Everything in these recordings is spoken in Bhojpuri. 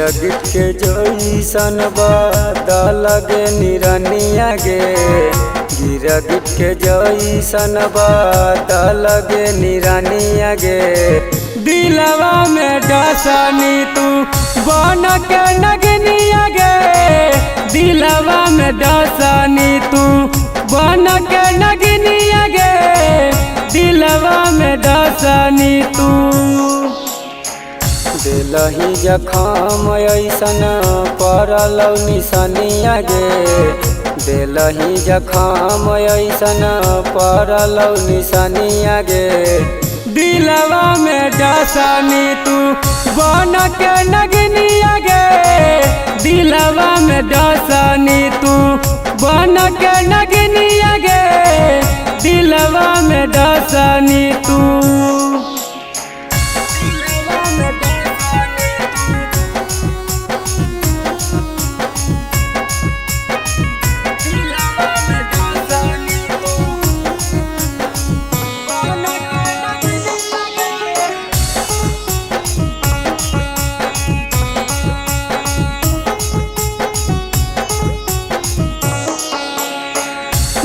गिरगिट के जइसन बदल गे निरनिया गे। गिरगिट के जइसन बदल गे निरनिया गे। दिलवा में डसनी तू बन के नगनिया गे। दिलवा में डसनी तू बन के नगनिया गे। दिलवा में डसनी तू दिलही जखम ऐसन पड़ल निसनिया गे। दिलही जखम ऐसन पड़ल निसनिया गे। दिलवा में डसनी तू बन के नगनिया गे। दिलवा में डसनी तू बन के नगनिया गे। दिलवा में डसनी तू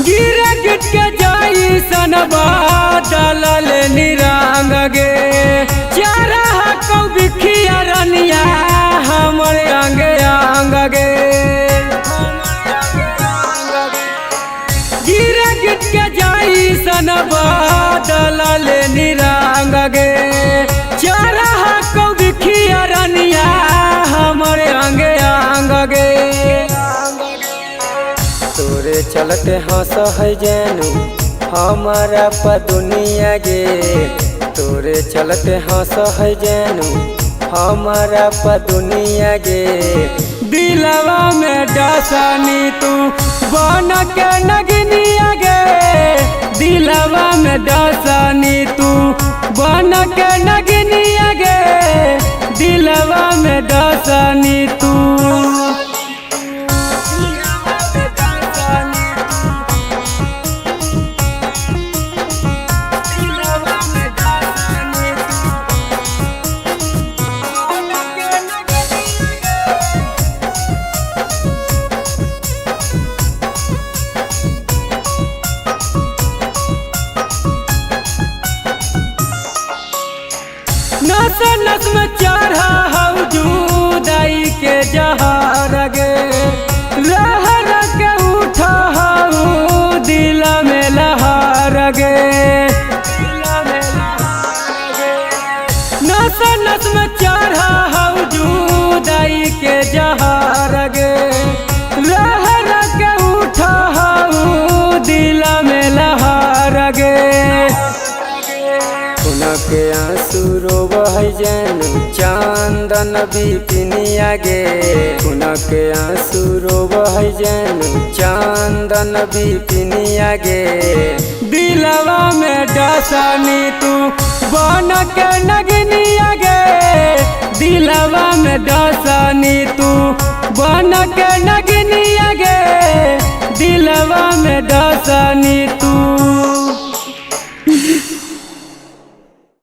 गिरगिट के जइसन बदल निरंग गे। चरह कौ बिखिया रनिया हमर अंग अंग गे। गिरगिट के जइसन बदल निरंग गे। चरह कौ बिखिया रनिया हमर अंग अंग गे। तोरे चलते हंस है जैनू हमारा दुनिया गे। तोरे चलते हंस है जैनू हमारा दुनिया गे। दिलवा में डसनी तू बन के नगनिया गे। दिलवा में डसनी तू बन के नगनिया गे। दिलवा में डसनी तू नस नस में चढ़ा हऊ जुदाई के जहर गे। रह रह के उठा हऊ दिल में लहर गे। नस नस में चढ़ा हऊ जुदाई के जहर गे। रह रह के उठा हऊ दिल में लहर गे। के आंसू रोवह जैनू चांदन बिपिनिया गे। के आंसू रोवह जैनू चांदन बिपिनिया गे। दिलवा में डसनी तू बन के नगनिया गे। दिलवा में डसनी तू बन के नगनिया गे। दिलवा में डसनी तू